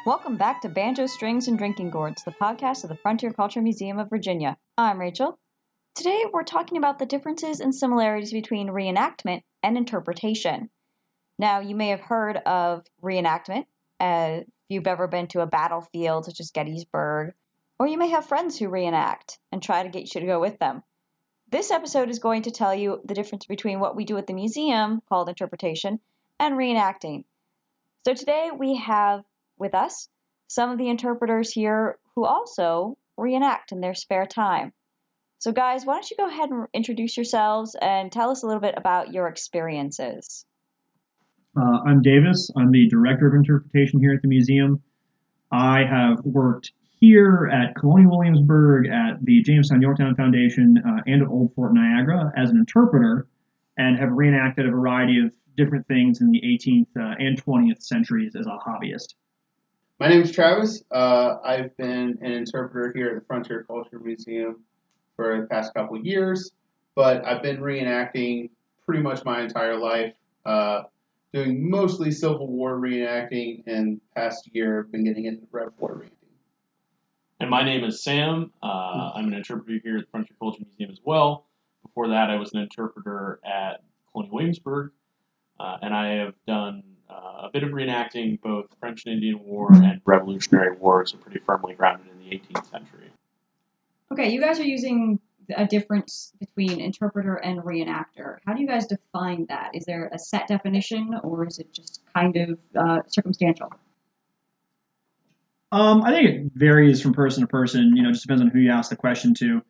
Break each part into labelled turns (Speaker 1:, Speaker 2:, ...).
Speaker 1: Welcome back to Banjo Strings and Drinking Gourds, the podcast of the Frontier Culture Museum of Virginia. I'm Rachel. Today we're talking about the differences and similarities between reenactment and interpretation. Now, you may have heard of reenactment if you've ever been to a battlefield such as Gettysburg, or you may have friends who reenact and try to get you to go with them. This episode is going to tell you the difference between what we do at the museum, called interpretation, and reenacting. So today we have with us some of the interpreters here who also reenact in their spare time. So guys, why don't you go ahead and introduce yourselves and tell us a little bit about your experiences.
Speaker 2: I'm Davis. I'm the Director of Interpretation here at the museum. I have worked here at Colonial Williamsburg, at the Jamestown Yorktown Foundation, and at Old Fort Niagara as an interpreter, and have reenacted a variety of different things in the 18th and 20th centuries as a hobbyist.
Speaker 3: My name is Travis. I've been an interpreter here at the Frontier Culture Museum for the past couple of years, but I've been reenacting pretty much my entire life, doing mostly Civil War reenacting, and past year I've been getting into Rev War reenacting.
Speaker 4: And my name is Sam. I'm an interpreter here at the Frontier Culture Museum as well. Before that, I was an interpreter at Colonial Williamsburg, and I have done a bit of reenacting both French and Indian War and Revolutionary War, so pretty firmly grounded in the 18th century.
Speaker 1: Okay, you guys are using a difference between interpreter and reenactor. How do you guys define that? Is there a set definition, or is it just kind of circumstantial?
Speaker 2: I think it varies from person to person. It just depends on who you ask the question to.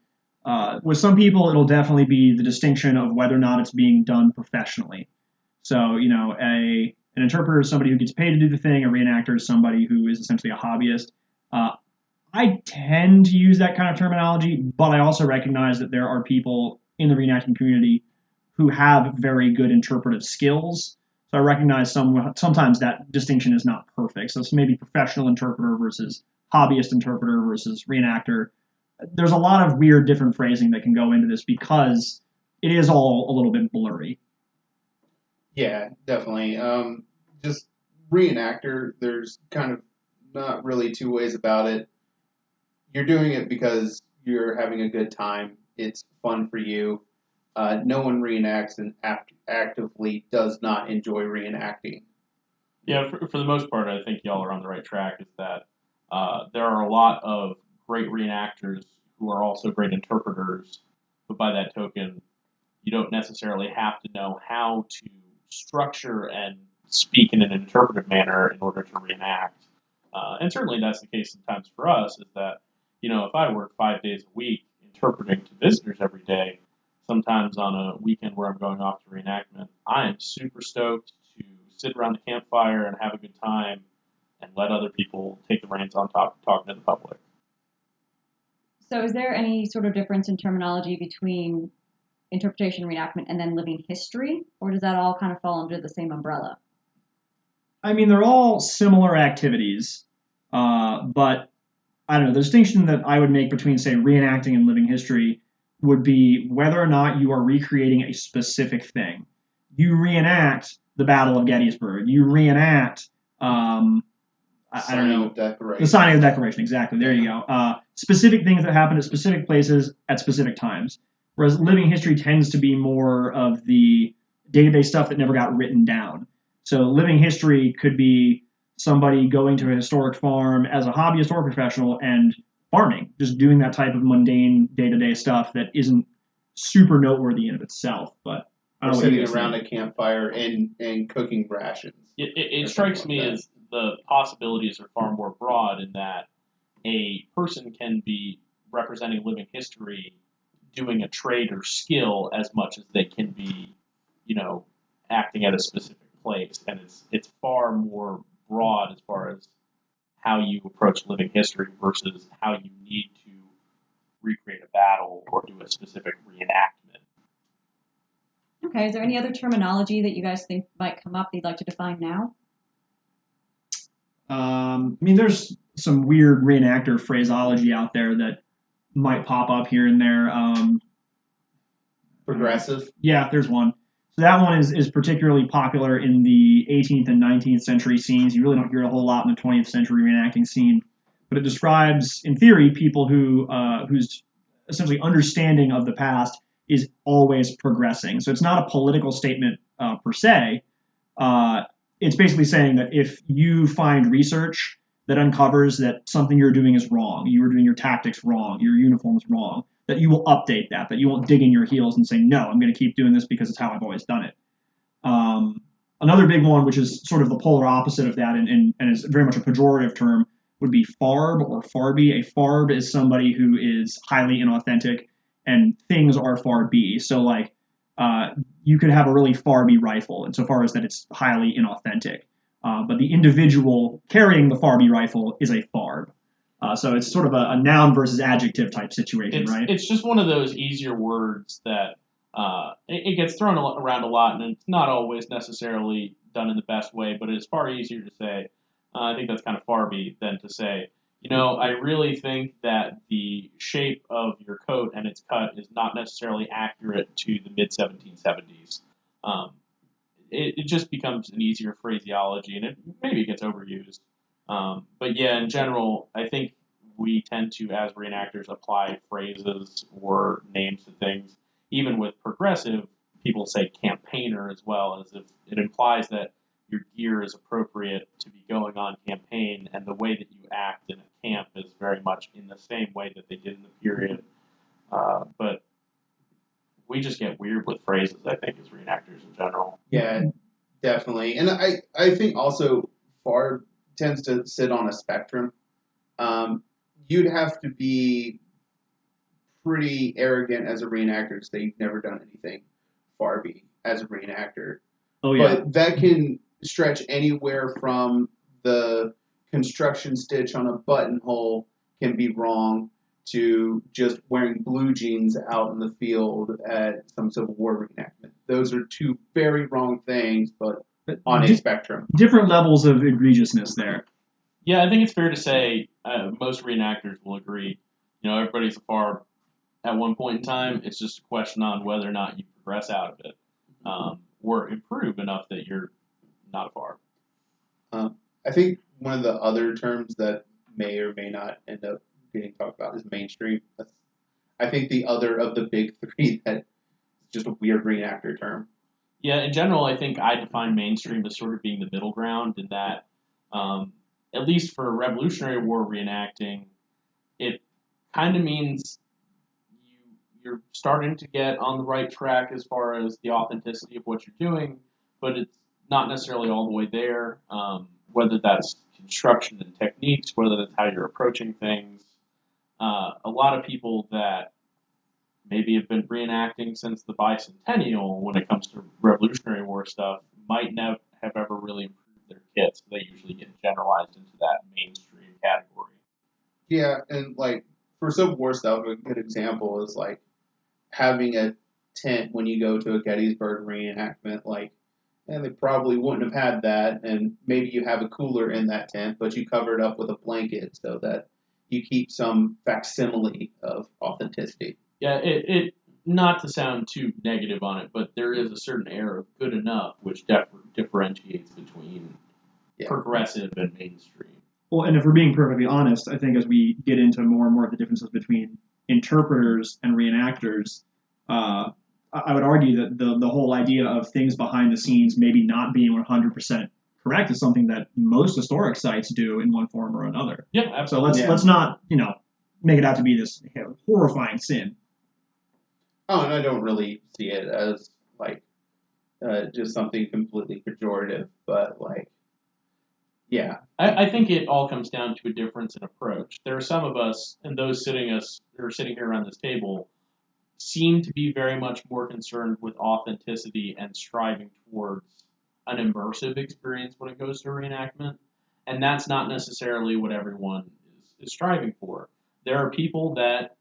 Speaker 2: With some people, it'll definitely be the distinction of whether or not it's being done professionally. So, an interpreter is somebody who gets paid to do the thing. A reenactor is somebody who is essentially a hobbyist. I tend to use that kind of terminology, but I also recognize that there are people in the reenacting community who have very good interpretive skills. So I recognize sometimes that distinction is not perfect. So it's maybe professional interpreter versus hobbyist interpreter versus reenactor. There's a lot of weird different phrasing that can go into this because it is all a little bit blurry.
Speaker 3: Yeah, definitely. Just reenactor, there's kind of not really two ways about it. You're doing it because you're having a good time. It's fun for you. No one reenacts and actively does not enjoy reenacting.
Speaker 4: Yeah, for the most part, I think y'all are on the right track, is that there are a lot of great reenactors who are also great interpreters, but by that token, you don't necessarily have to know how to structure and speak in an interpretive manner in order to reenact. And certainly that's the case sometimes for us, is that, if I work 5 days a week interpreting to visitors every day, sometimes on a weekend where I'm going off to reenactment, I am super stoked to sit around the campfire and have a good time and let other people take the reins on top of talking to the public.
Speaker 1: So is there any sort of difference in terminology between interpretation, reenactment, and then living history? Or does that all kind of fall under the same umbrella?
Speaker 2: I mean, they're all similar activities, but I don't know. The distinction that I would make between, say, reenacting and living history would be whether or not you are recreating a specific thing. You reenact the Battle of Gettysburg. You reenact, the signing of the Declaration. Exactly. There you go. Specific things that happen at specific places at specific times. Whereas living history tends to be more of the day-to-day stuff that never got written down. So living history could be somebody going to a historic farm as a hobbyist or professional and farming, just doing that type of mundane day-to-day stuff that isn't super noteworthy in of itself. But
Speaker 3: or sitting around a campfire and cooking rations.
Speaker 4: It strikes me as the possibilities are far more broad in that a person can be representing living history doing a trade or skill as much as they can be, acting at a specific place. And it's far more broad as far as how you approach living history versus how you need to recreate a battle or do a specific reenactment.
Speaker 1: Okay, is there any other terminology that you guys think might come up that you'd like to define now?
Speaker 2: There's some weird reenactor phraseology out there that might pop up here and there.
Speaker 3: Progressive?
Speaker 2: Yeah, there's one. So that one is particularly popular in the 18th and 19th century scenes. You really don't hear it a whole lot in the 20th century reenacting scene, but it describes, in theory, people whose essentially understanding of the past is always progressing. So it's not a political statement per se. It's basically saying that if you find research that uncovers that something you're doing is wrong, you were doing your tactics wrong, your uniform is wrong, that you will update that you won't dig in your heels and say, no, I'm going to keep doing this because it's how I've always done it. Another big one, which is sort of the polar opposite of that and is very much a pejorative term, would be farb or farby. A farb is somebody who is highly inauthentic, and things are farby. So, like, you could have a really farby rifle, insofar as that it's highly inauthentic. But the individual carrying the farby rifle is a farb. So it's sort of a noun versus adjective type situation, right?
Speaker 4: It's just one of those easier words that it gets thrown around a lot, and it's not always necessarily done in the best way, but it's far easier to say, I think that's kind of farby, than to say, I really think that the shape of your coat and its cut is not necessarily accurate to the mid-1770s. It just becomes an easier phraseology, and it maybe gets overused. But yeah, in general, I think we tend to, as reenactors, apply phrases or names to things. Even with progressive, people say campaigner as well, as if it implies that your gear is appropriate to be going on campaign, and the way that you act in a camp is very much in the same way that they did in the period. But we just get weird with phrases, I think, as reenactors in general.
Speaker 3: Yeah, definitely. And I think also FARB tends to sit on a spectrum. You'd have to be pretty arrogant as a reenactor to say you've never done anything farby as a reenactor.
Speaker 2: Oh, yeah.
Speaker 3: But that can stretch anywhere from the construction stitch on a buttonhole can be wrong to just wearing blue jeans out in the field at some Civil War reenactment. Those are two very wrong things, but on a spectrum.
Speaker 2: Different levels of egregiousness there.
Speaker 4: Yeah, I think it's fair to say most reenactors will agree. Everybody's a farb at one point in time. It's just a question on whether or not you progress out of it or improve enough that you're not a farb.
Speaker 3: I think one of the other terms that may or may not end up getting talked about is mainstream. I think the other of the big three that is just a weird reenactor term.
Speaker 4: Yeah, in general, I think I define mainstream as sort of being the middle ground in that, at least for Revolutionary War reenacting, it kind of means you're starting to get on the right track as far as the authenticity of what you're doing, but it's not necessarily all the way there, whether that's construction and techniques, whether that's how you're approaching things. A lot of people that maybe have been reenacting since the bicentennial when it comes to Revolutionary War stuff might not have ever really improved their kits. They usually get generalized into that mainstream category.
Speaker 3: Yeah, and like for Civil War stuff, a good example is like having a tent when you go to a Gettysburg reenactment. Like, and they probably wouldn't have had that, and maybe you have a cooler in that tent, but you cover it up with a blanket so that you keep some facsimile of authenticity.
Speaker 4: Yeah, it not to sound too negative on it, but there is a certain air of good enough which differentiates between progressive and mainstream.
Speaker 2: Well, and if we're being perfectly honest, I think as we get into more and more of the differences between interpreters and reenactors, I would argue that the whole idea of things behind the scenes maybe not being 100% correct is something that most historic sites do in one form or another.
Speaker 4: Yeah, absolutely.
Speaker 2: So let's not make it out to be this horrifying sin.
Speaker 3: Oh, and I don't really see it as like just something completely pejorative, but like, yeah.
Speaker 4: I think it all comes down to a difference in approach. There are some of us, and those sitting here around this table, seem to be very much more concerned with authenticity and striving towards an immersive experience when it goes to reenactment. And that's not necessarily what everyone is striving for. There are people that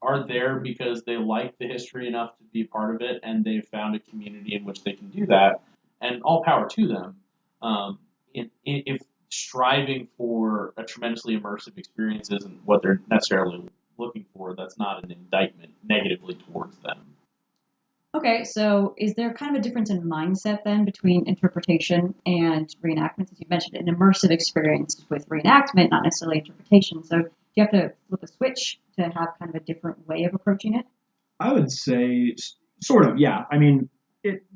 Speaker 4: are there because they like the history enough to be a part of it, and they've found a community in which they can do that, and all power to them. If striving for a tremendously immersive experience isn't what they're necessarily looking for, that's not an indictment negatively towards them.
Speaker 1: Okay, so is there kind of a difference in mindset then between interpretation and reenactment? As you mentioned, an immersive experience with reenactment, not necessarily interpretation. So do you have to flip a switch to have kind of a different way of approaching it?
Speaker 2: I would say sort of, yeah. I mean,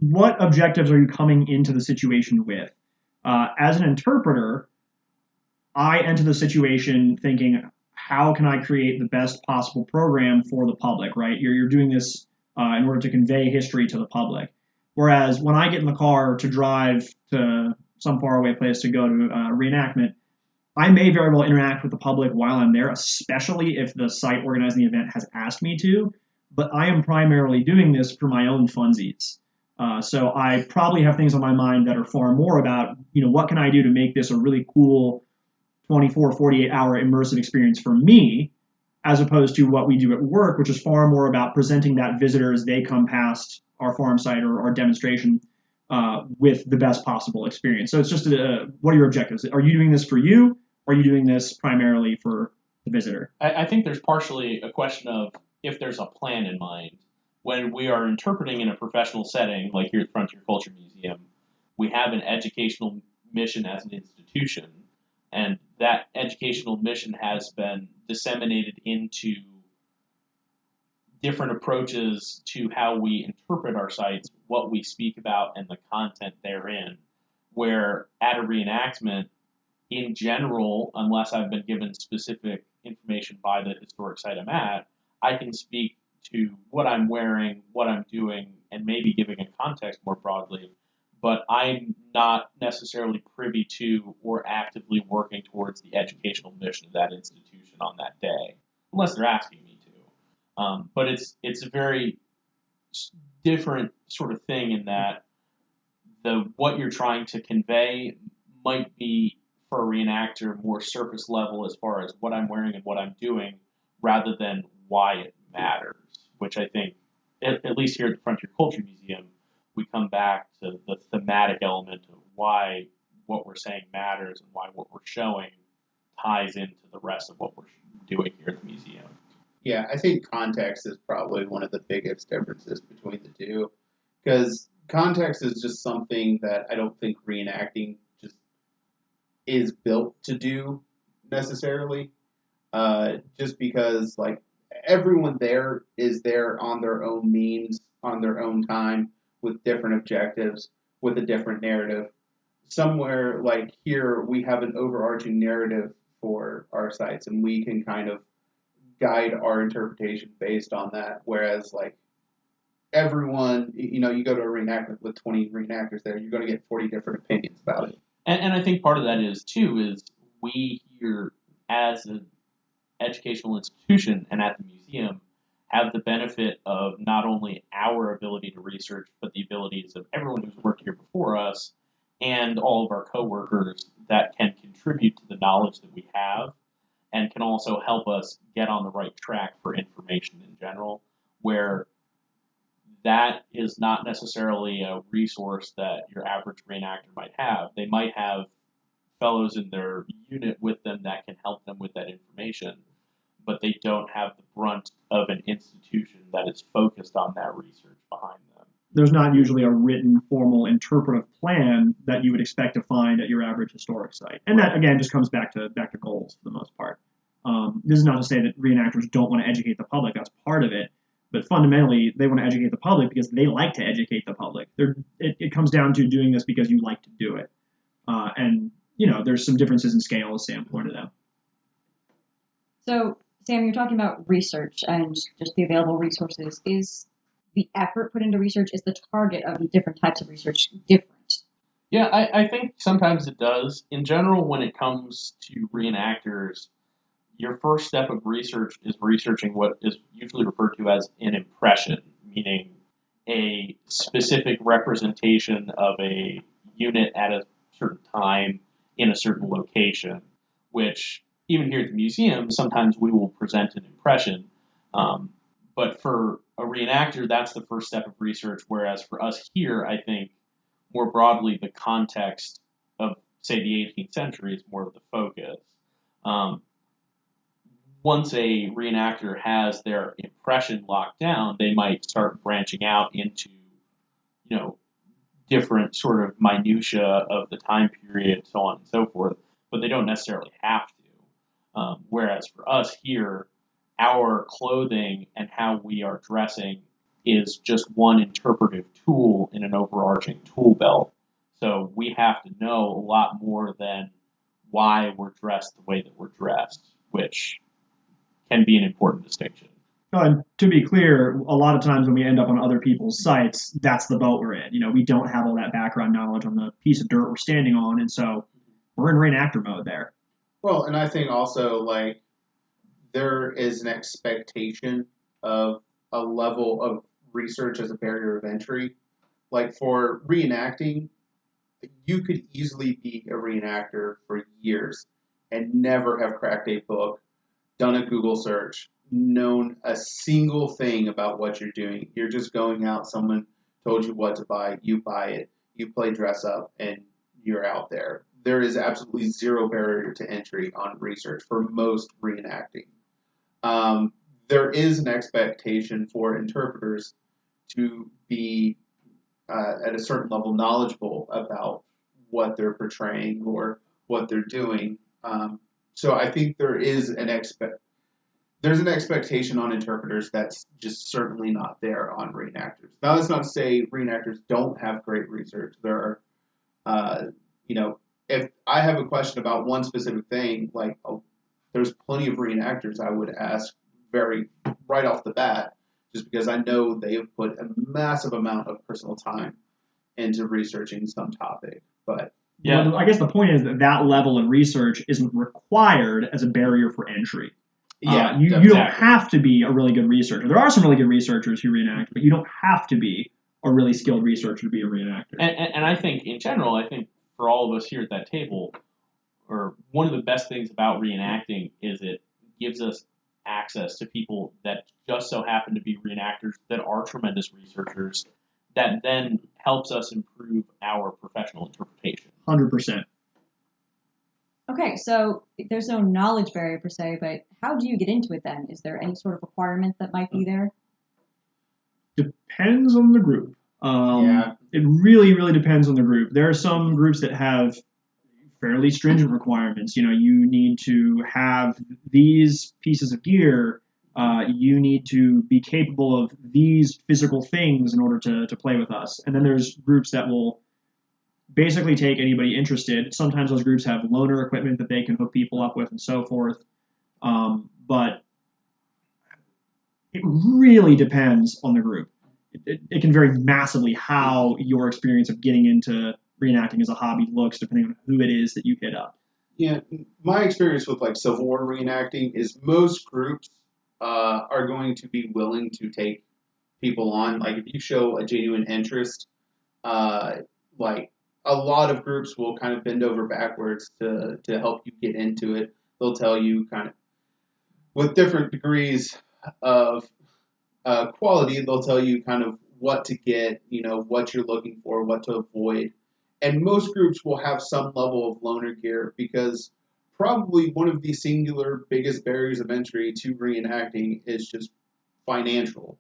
Speaker 2: what objectives are you coming into the situation with? As an interpreter, I enter the situation thinking, how can I create the best possible program for the public, right? You're doing this in order to convey history to the public. Whereas when I get in the car to drive to some faraway place to go to reenactment, I may very well interact with the public while I'm there, especially if the site organizing the event has asked me to. But I am primarily doing this for my own funsies. So I probably have things on my mind that are far more about, what can I do to make this a really cool 24, 48-hour immersive experience for me, as opposed to what we do at work, which is far more about presenting that visitor as they come past our farm site or our demonstration with the best possible experience. So it's just, what are your objectives? Are you doing this for you? Or are you doing this primarily for the visitor?
Speaker 4: I think there's partially a question of if there's a plan in mind. When we are interpreting in a professional setting, like here at Frontier Culture Museum, we have an educational mission as an institution, and that educational mission has been disseminated into different approaches to how we interpret our sites, what we speak about, and the content therein. Where at a reenactment, in general, unless I've been given specific information by the historic site I'm at, I can speak to what I'm wearing, what I'm doing, and maybe giving a context more broadly. But I'm not necessarily privy to or actively working towards the educational mission of that institution on that day, unless they're asking me to. But it's a very different sort of thing in that the what you're trying to convey might be for a reenactor more surface level as far as what I'm wearing and what I'm doing, rather than why it matters. Which I think, at least here at the Frontier Culture Museum, we come back to the thematic element of why what we're saying matters and why what we're showing ties into the rest of what we're doing here at the museum.
Speaker 3: Yeah, I think context is probably one of the biggest differences between the two. Because context is just something that I don't think reenacting just is built to do necessarily. Just because, like, everyone there is there on their own means, on their own time, with different objectives, with a different narrative. Somewhere like here, we have an overarching narrative for our sites, and we can kind of guide our interpretation based on that. Whereas, like, everyone, you go to a reenactment with 20 reenactors there, you're going to get 40 different opinions about it.
Speaker 4: And I think part of that is too is we here as an educational institution and at the museum have the benefit of not only our ability to research, but the abilities of everyone who's worked here before us and all of our coworkers that can contribute to the knowledge that we have and can also help us get on the right track for information in general, where that is not necessarily a resource that your average reenactor might have. They might have fellows in their unit with them that can help them with that information, but they don't have the brunt of an institution that is focused on that research behind them.
Speaker 2: There's not usually a written, formal, interpretive plan that you would expect to find at your average historic site, and that again just comes back to goals for the most part. This is not to say that reenactors don't want to educate the public; that's part of it. But fundamentally, they want to educate the public because they like to educate the public. It comes down to doing this because you like to do it, and there's some differences in scale, as Sam pointed out.
Speaker 1: So, Sam, you're talking about research and just the available resources. Is the effort put into research, is the target of the different types of research different?
Speaker 4: Yeah, I think sometimes it does. In general, when it comes to reenactors, your first step of research is researching what is usually referred to as an impression, meaning a specific representation of a unit at a certain time in a certain location, which even here at the museum, sometimes we will present an impression. But for a reenactor, that's the first step of research, whereas for us here, I think more broadly, the context of, say, the 18th century is more of the focus. Um, once a reenactor has their impression locked down, they might start branching out into, different sort of minutia of the time period, so on and so forth. But they don't necessarily have to. Whereas for us here, our clothing and how we are dressing is just one interpretive tool in an overarching tool belt. So we have to know a lot more than why we're dressed the way that we're dressed, which can be an important distinction.
Speaker 2: And to be clear, a lot of times when we end up on other people's sites, that's the boat we're in. We don't have all that background knowledge on the piece of dirt we're standing on, and so we're in reenactor mode there.
Speaker 3: Well, and I think also, like, there is an expectation of a level of research as a barrier of entry. Like, for reenacting, you could easily be a reenactor for years and never have cracked a book, done a Google search, known a single thing about what you're doing. You're just going out, someone told you what to buy, you buy it, you play dress up, and you're out there. There is absolutely zero barrier to entry on research for most reenacting. There is an expectation for interpreters to be at a certain level knowledgeable about what they're portraying or what they're doing. So I think there's an expectation on interpreters that's just certainly not there on reenactors. Now, that's not to say reenactors don't have great research. There are, if I have a question about one specific thing, like there's plenty of reenactors I would ask right off the bat, just because I know they have put a massive amount of personal time into researching some topic. But
Speaker 2: yeah, I guess the point is that level of research isn't required as a barrier for entry.
Speaker 3: Yeah,
Speaker 2: you don't have to be a really good researcher. There are some really good researchers who reenact, but you don't have to be a really skilled researcher to be a reenactor.
Speaker 4: And I think, in general, for all of us here at that table, or one of the best things about reenacting is it gives us access to people that just so happen to be reenactors that are tremendous researchers, that then helps us improve our professional interpretation.
Speaker 2: 100%.
Speaker 1: Okay, so there's no knowledge barrier per se, but how do you get into it then? Is there any sort of requirement that might be there?
Speaker 2: Depends on the group. It really, really depends on the group. There are some groups that have fairly stringent requirements. You need to have these pieces of gear. You need to be capable of these physical things in order to play with us. And then there's groups that will basically take anybody interested. Sometimes those groups have loaner equipment that they can hook people up with and so forth. But it really depends on the group. It can vary massively how your experience of getting into reenacting as a hobby looks, depending on who it is that you hit up.
Speaker 3: Yeah, my experience with like Civil War reenacting is most groups are going to be willing to take people on. Like, if you show a genuine interest, like a lot of groups will kind of bend over backwards to help you get into it. They'll tell you kind of with different degrees of quality, they'll tell you kind of what to get, what you're looking for, what to avoid. And most groups will have some level of loaner gear, because probably one of the singular biggest barriers of entry to reenacting is just financial.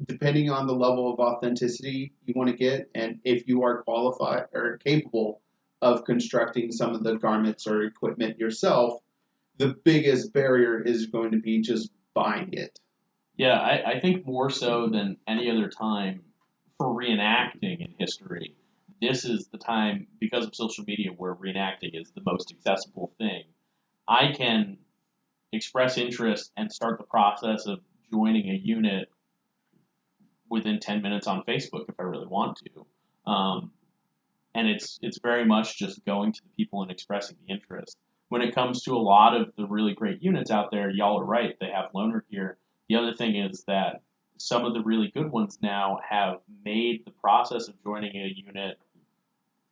Speaker 3: Depending on the level of authenticity you want to get, and if you are qualified or capable of constructing some of the garments or equipment yourself, the biggest barrier is going to be just buying it.
Speaker 4: Yeah, I think more so than any other time for reenacting in history, this is the time, because of social media, where reenacting is the most accessible thing. I can express interest and start the process of joining a unit within 10 minutes on Facebook if I really want to. And it's very much just going to the people and expressing the interest. When it comes to a lot of the really great units out there, y'all are right, they have loaner gear. The other thing is that some of the really good ones now have made the process of joining a unit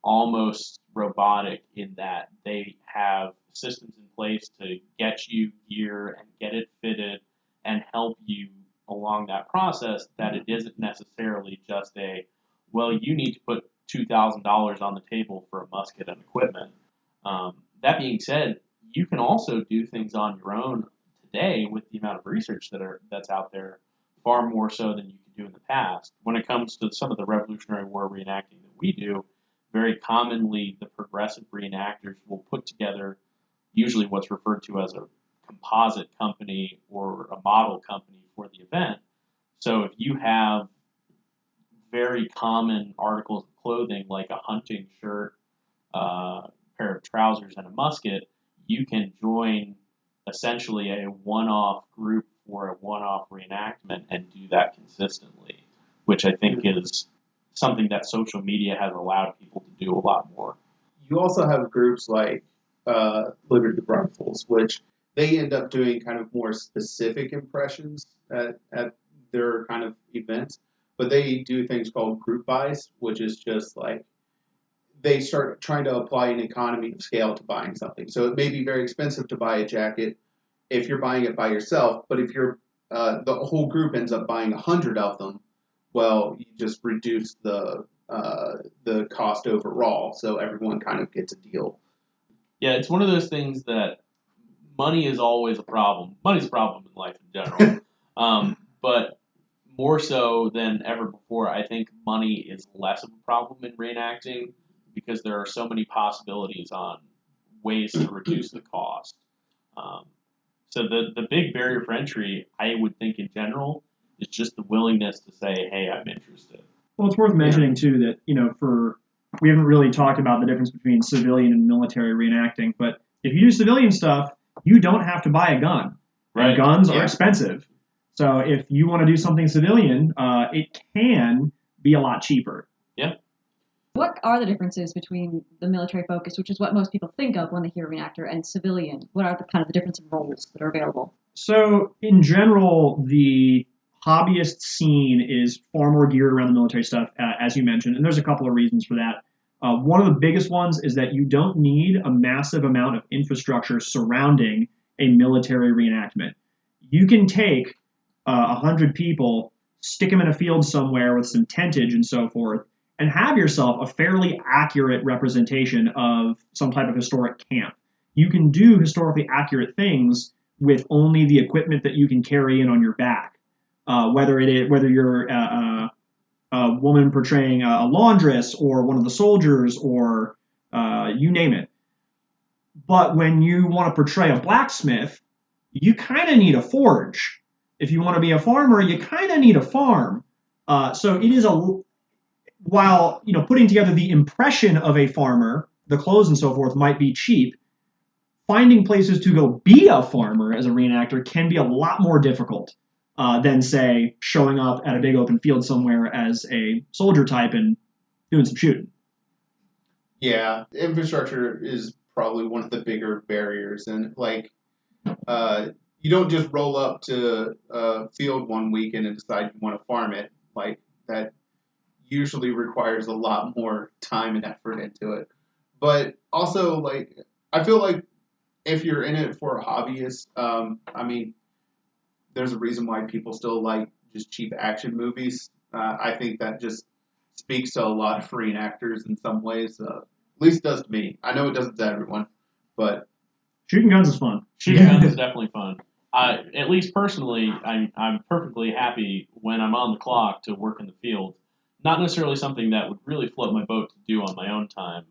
Speaker 4: almost robotic, in that they have systems in place to get you gear and get it fitted and help you along that process, that it isn't necessarily just you need to put $2,000 on the table for a musket and equipment. That being said, you can also do things on your own today with the amount of research that's out there, far more so than you could do in the past. When it comes to some of the Revolutionary War reenacting that we do, very commonly the progressive reenactors will put together usually what's referred to as a composite company or a model company for the event. So if you have very common articles of clothing like a hunting shirt, pair of trousers, and a musket, you can join essentially a one-off group for a one-off reenactment and do that consistently, which I think is something that social media has allowed people to do a lot more.
Speaker 3: You also have groups like Liberty Rifles, which they end up doing kind of more specific impressions at their kind of events, but they do things called group buys, which is just like they start trying to apply an economy of scale to buying something. So it may be very expensive to buy a jacket if you're buying it by yourself, but if you're the whole group ends up buying 100 of them, well, you just reduce the cost overall, so everyone kind of gets a deal.
Speaker 4: Yeah, it's one of those things that money is always a problem. Money's a problem in life in general, but more so than ever before, I think money is less of a problem in reenacting because there are so many possibilities on ways to reduce the cost. So the big barrier for entry, I would think in general, is just the willingness to say, hey, I'm interested.
Speaker 2: Well, it's worth mentioning, too, that, we haven't really talked about the difference between civilian and military reenacting, but if you do civilian stuff, you don't have to buy a gun.
Speaker 4: Right.
Speaker 2: And guns are expensive. So if you want to do something civilian, it can be a lot cheaper.
Speaker 4: Yeah.
Speaker 1: What are the differences between the military focus, which is what most people think of when they hear reenactor, and civilian? What are the kind of the difference in roles that are available?
Speaker 2: So in general, the hobbyist scene is far more geared around the military stuff, as you mentioned, and there's a couple of reasons for that. One of the biggest ones is that you don't need a massive amount of infrastructure surrounding a military reenactment. You can take 100 people, stick them in a field somewhere with some tentage and so forth, and have yourself a fairly accurate representation of some type of historic camp. You can do historically accurate things with only the equipment that you can carry in on your back. Whether you're a woman portraying a laundress or one of the soldiers or you name it. But when you want to portray a blacksmith, you kind of need a forge. If you want to be a farmer, you kind of need a farm. So it is while putting together the impression of a farmer, the clothes and so forth might be cheap. Finding places to go be a farmer as a reenactor can be a lot more difficult than, say, showing up at a big open field somewhere as a soldier type and doing some shooting.
Speaker 3: Yeah, infrastructure is probably one of the bigger barriers, and you don't just roll up to a field one weekend and decide you want to farm it. Like that usually requires a lot more time and effort into it. But also, I feel like if you're in it for a hobbyist, there's a reason why people still like just cheap action movies. I think that just speaks to a lot of reenactors in some ways. At least it does to me. I know it doesn't to everyone, but
Speaker 2: shooting guns is fun.
Speaker 4: Shooting guns is definitely fun. At least personally, I'm perfectly happy when I'm on the clock to work in the field. Not necessarily something that would really float my boat to do on my own time.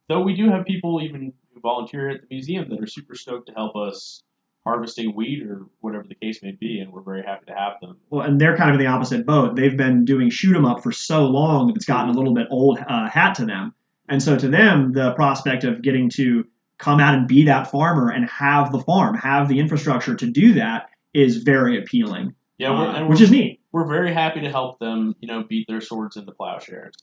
Speaker 4: Though we do have people even who volunteer at the museum that are super stoked to help us harvesting wheat or whatever the case may be, and we're very happy to have them.
Speaker 2: Well, and they're kind of in the opposite boat. They've been doing shoot 'em up for so long that it's gotten a little bit old hat to them. And so to them, the prospect of getting to come out and be that farmer and have the farm, have the infrastructure to do that is very appealing.
Speaker 4: Yeah,
Speaker 2: which is neat.
Speaker 4: We're very happy to help them, beat their swords into plowshares.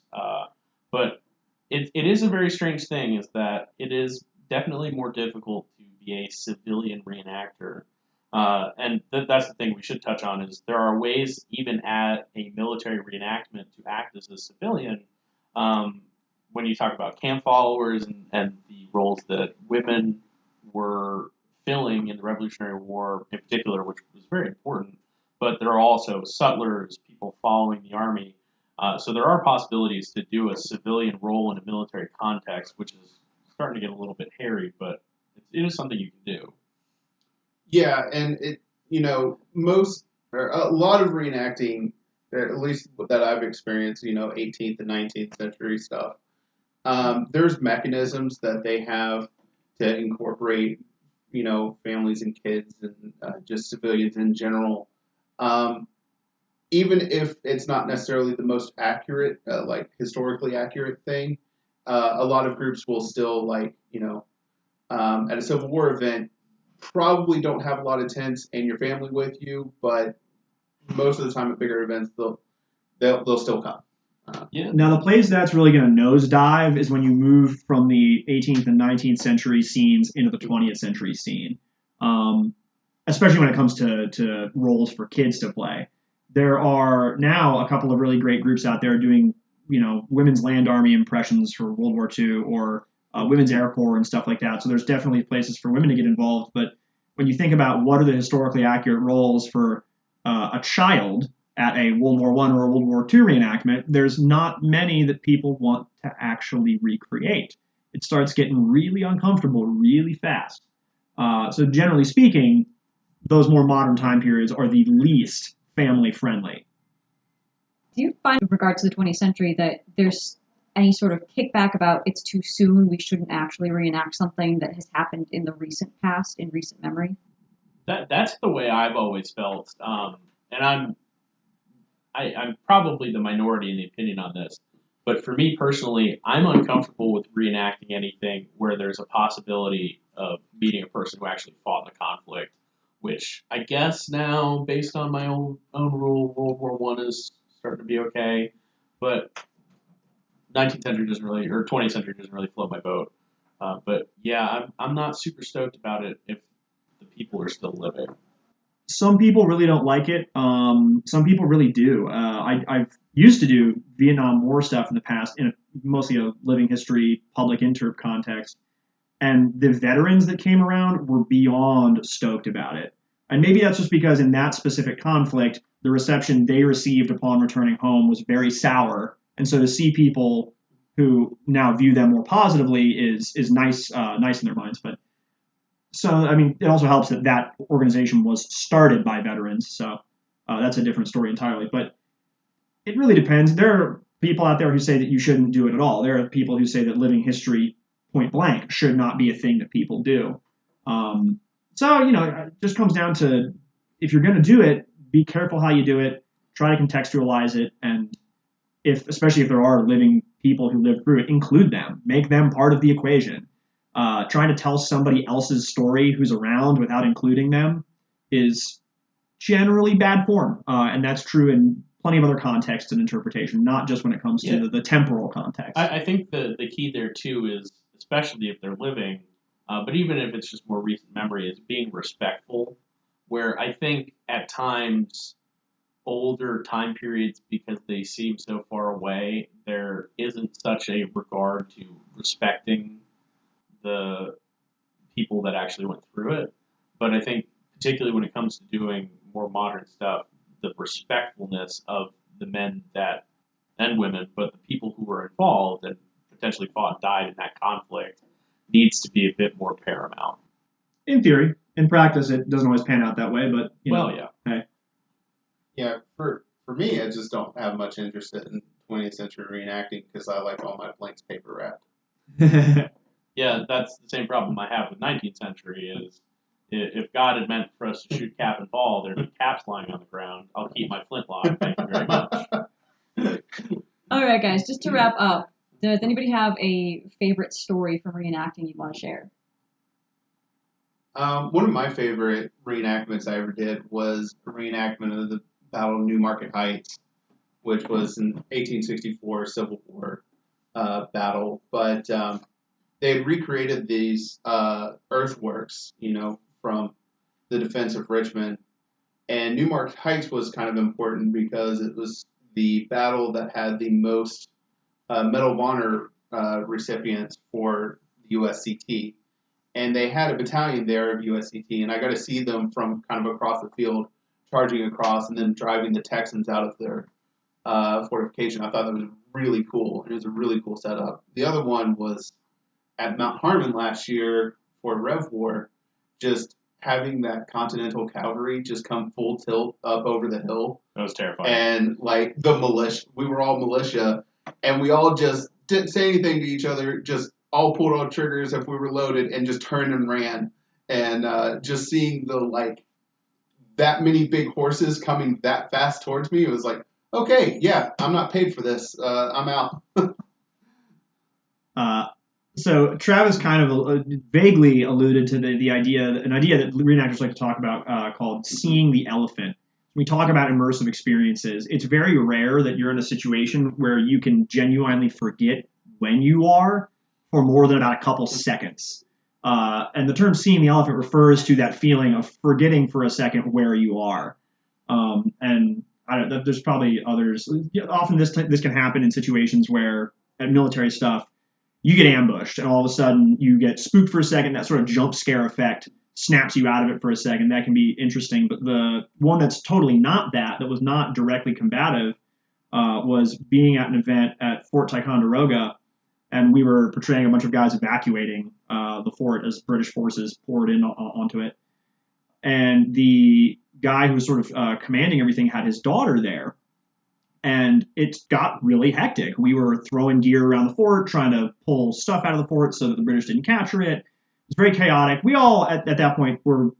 Speaker 4: But it is a very strange thing is that it is definitely more difficult to be a civilian reenactor. And that's the thing we should touch on is there are ways even at a military reenactment to act as a civilian. When you talk about camp followers and the roles that women were filling in the Revolutionary War in particular, which was very important, but there are also sutlers, people following the army. So there are possibilities to do a civilian role in a military context, which is starting to get a little bit hairy, but it is something you can do.
Speaker 3: Yeah, and most or a lot of reenacting, or at least that I've experienced, 18th and 19th century stuff. There's mechanisms that they have to incorporate, families and kids and just civilians in general. Um, Even if it's not necessarily the most accurate, like historically accurate thing, a lot of groups will still at a Civil War event, probably don't have a lot of tents and your family with you, but most of the time at bigger events, they'll still come.
Speaker 4: Yeah.
Speaker 2: Now, the place that's really going to nosedive is when you move from the 18th and 19th century scenes into the 20th century scene, especially when it comes to roles for kids to play. There are now a couple of really great groups out there doing, women's land army impressions for World War II or women's Air Corps and stuff like that. So there's definitely places for women to get involved. But when you think about what are the historically accurate roles for a child at a World War I or a World War II reenactment, there's not many that people want to actually recreate. It starts getting really uncomfortable really fast. So generally speaking, those more modern time periods are the least family friendly.
Speaker 1: Do you find, with regard to the 20th century, that there's any sort of kickback about it's too soon, we shouldn't actually reenact something that has happened in the recent past, in recent memory?
Speaker 4: That's the way I've always felt, and I'm probably the minority in the opinion on this. But for me personally, I'm uncomfortable with reenacting anything where there's a possibility of meeting a person who actually fought in the conflict, which I guess now, based on my own rule, World War One is starting to be okay, but 19th century doesn't really, or 20th century doesn't really float my boat. But yeah, I'm not super stoked about it if the people are still living.
Speaker 2: Some people really don't like it. Some people really do. I've used to do Vietnam War stuff in the past in mostly a living history public interp context, and the veterans that came around were beyond stoked about it. And maybe that's just because in that specific conflict, the reception they received upon returning home was very sour, and so to see people who now view them more positively is nice, nice in their minds. But so, I mean, it also helps that that organization was started by veterans. So that's a different story entirely. But it really depends. There are people out there who say that you shouldn't do it at all. There are people who say that living history, point blank, should not be a thing that people do. So, it just comes down to if you're going to do it, be careful how you do it. Try to contextualize it. And especially if there are living people who lived through it, include them. Make them part of the equation. Trying to tell somebody else's story who's around without including them is generally bad form. And that's true in plenty of other contexts and interpretation, not just when it comes to the temporal context.
Speaker 4: I think the key there, too, is, especially if they're living, but even if it's just more recent memory, is being respectful, where I think at times older time periods, because they seem so far away, there isn't such a regard to respecting the people that actually went through it. But I think, particularly when it comes to doing more modern stuff, the respectfulness of the men that and women, but the people who were involved and potentially fought and died in that conflict needs to be a bit more paramount.
Speaker 2: In theory. In practice, it doesn't always pan out that way, but
Speaker 4: yeah.
Speaker 2: Hey.
Speaker 3: Yeah, for me, I just don't have much interest in 20th century reenacting because I like all my blanks paper wrapped.
Speaker 4: Yeah, that's the same problem I have with 19th century is if God had meant for us to shoot cap and ball, there'd be caps lying on the ground. I'll keep my flintlock. Thank you very much.
Speaker 1: All right, guys, just to wrap up, does anybody have a favorite story from reenacting you want to share?
Speaker 3: One of my favorite reenactments I ever did was a reenactment of the Battle of Newmarket Heights, which was an 1864 Civil War battle. But they had recreated these earthworks, from the defense of Richmond. And Newmarket Heights was kind of important because it was the battle that had the most Medal of Honor recipients for the USCT. And they had a battalion there of USCT, and I got to see them from kind of across the field, charging across, and then driving the Texans out of their fortification. I thought that was really cool. It was a really cool setup. The other one was at Mount Harmon last year for Rev War, just having that Continental Cavalry just come full tilt up over the hill.
Speaker 4: That was terrifying.
Speaker 3: And like the militia, we were all militia, and we all just didn't say anything to each other, just all pulled on triggers if we were loaded and just turned and ran. And just seeing the like that many big horses coming that fast towards me, it was like, okay, yeah, I'm not paid for this. I'm out.
Speaker 2: So Travis kind of vaguely alluded to an idea that reenactors like to talk about called seeing the elephant. We talk about immersive experiences. It's very rare that you're in a situation where you can genuinely forget when you are for more than about a couple seconds. And the term seeing the elephant refers to that feeling of forgetting for a second where you are. And I don't know, there's probably others. Often this can happen in situations where at military stuff, you get ambushed and all of a sudden you get spooked for a second. That sort of jump scare effect snaps you out of it for a second. That can be interesting. But the one that's totally not that was not directly combative, was being at an event at Fort Ticonderoga, and we were portraying a bunch of guys evacuating the fort as British forces poured in onto it. And the guy who was sort of commanding everything had his daughter there. And it got really hectic. We were throwing gear around the fort, trying to pull stuff out of the fort so that the British didn't capture it. It was very chaotic. We all, at that point, were,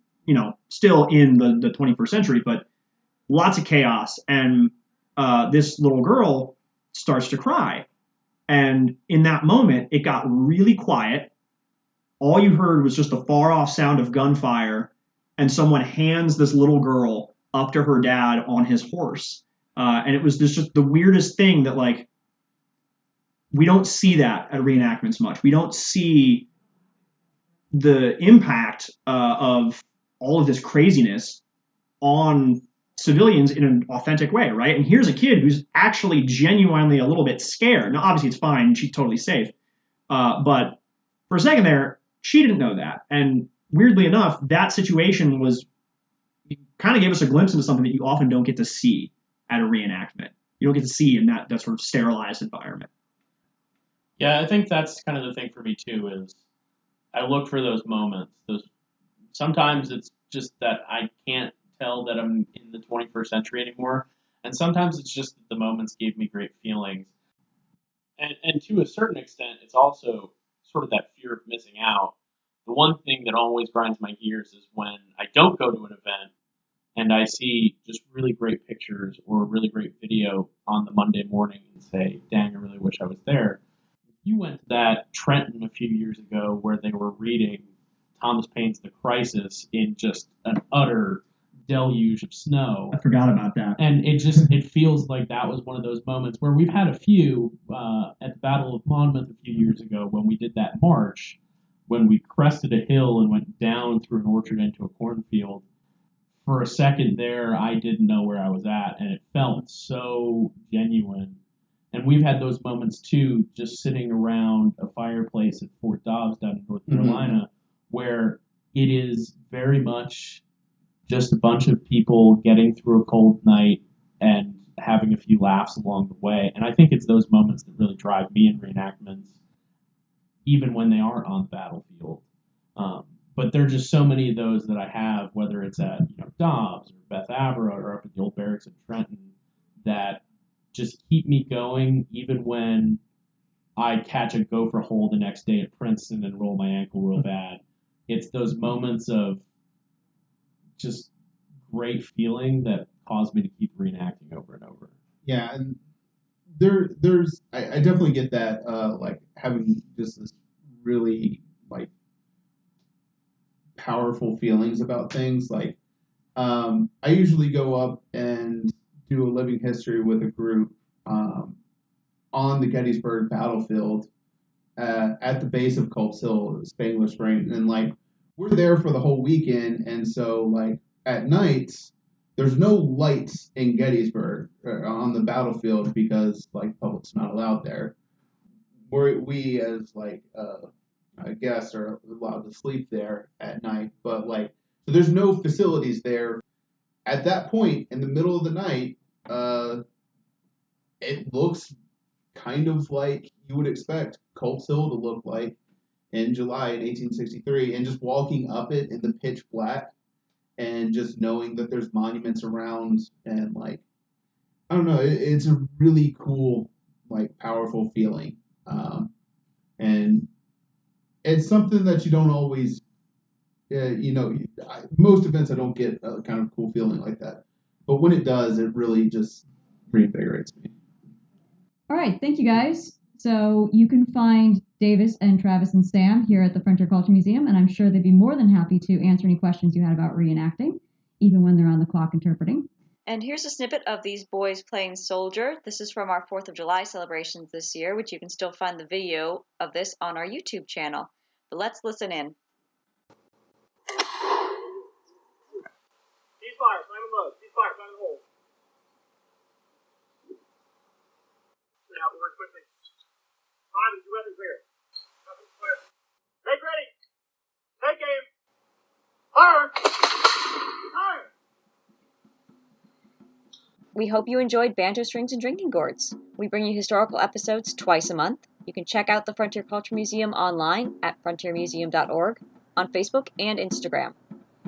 Speaker 2: still in the 21st century, but lots of chaos. And this little girl starts to cry. And in that moment, it got really quiet. All you heard was just the far-off sound of gunfire, and someone hands this little girl up to her dad on his horse. And it was just the weirdest thing that, like, we don't see that at reenactments much. We don't see the impact of all of this craziness on civilians in an authentic way, right? And here's a kid who's actually genuinely a little bit scared. Now, obviously, it's fine. She's totally safe. But for a second there, she didn't know that. And weirdly enough, that situation kind of gave us a glimpse into something that you often don't get to see at a reenactment. You don't get to see in that sort of sterilized environment.
Speaker 4: Yeah, I think that's kind of the thing for me too, is I look for those moments. Sometimes it's just that I can't tell that I'm in the 21st century anymore, and sometimes it's just that the moments gave me great feelings. And to a certain extent, it's also sort of that fear of missing out. The one thing that always grinds my gears is when I don't go to an event and I see just really great pictures or really great video on the Monday morning and say, dang, I really wish I was there. You went to that Trenton a few years ago where they were reading Thomas Paine's The Crisis in just an utter deluge of snow.
Speaker 2: I forgot about that.
Speaker 4: And it feels like that was one of those moments where we've had a few at the Battle of Monmouth a few years ago when we did that march, when we crested a hill and went down through an orchard into a cornfield. For a second there, I didn't know where I was at, and it felt so genuine. And we've had those moments, too, just sitting around a fireplace at Fort Dobbs down in North Carolina, where it is very much just a bunch of people getting through a cold night and having a few laughs along the way. And I think it's those moments that really drive me in reenactments, even when they aren't on the battlefield. But there are just so many of those that I have, whether it's at Dobbs or Beth Avra or up at the old barracks at Trenton, that just keep me going even when I catch a gopher hole the next day at Princeton and roll my ankle real bad. It's those moments of just great feeling that cause me to keep reenacting over and over.
Speaker 3: Yeah, and there's I definitely get that, like having just this really like powerful feelings about things. Like I usually go up and do a living history with a group on the Gettysburg battlefield at the base of Culp's Hill, Spangler Spring, and like we're there for the whole weekend, and so like at nights there's no lights in Gettysburg on the battlefield because like the public's not allowed there. We as like guests are allowed to sleep there at night, but like so there's no facilities there. At that point in the middle of the night, it looks kind of like you would expect Culp's Hill to look like in July in 1863, and just walking up it in the pitch black, and just knowing that there's monuments around, and like, I don't know, it's a really cool, like, powerful feeling, and it's something that you don't always, most events I don't get a kind of cool feeling like that, but when it does, it really just reinvigorates me.
Speaker 1: All right, thank you guys. So you can find Davis and Travis and Sam here at the Frontier Culture Museum, and I'm sure they'd be more than happy to answer any questions you had about reenacting, even when they're on the clock interpreting. And here's a snippet of these boys playing soldier. This is from our 4th of July celebrations this year, which you can still find the video of this on our YouTube channel. But let's listen in.
Speaker 5: Ceasefire, slam him low. Ceasefire, slam him hole. Get out the word quickly. Time, two weapons clear. Weapons clear. Make ready. Take aim. Fire. Fire.
Speaker 1: We hope you enjoyed Banjo Strings and Drinking Gourds. We bring you historical episodes twice a month. You can check out the Frontier Culture Museum online at frontiermuseum.org, on Facebook and Instagram.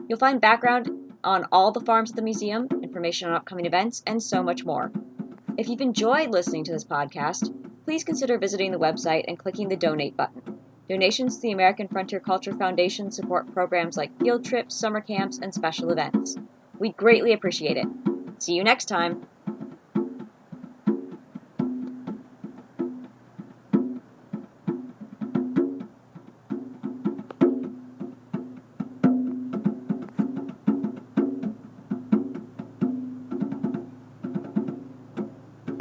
Speaker 1: You'll find background on all the farms of the museum, information on upcoming events, and so much more. If you've enjoyed listening to this podcast, please consider visiting the website and clicking the donate button. Donations to the American Frontier Culture Foundation support programs like field trips, summer camps, and special events. We'd greatly appreciate it. See you next time.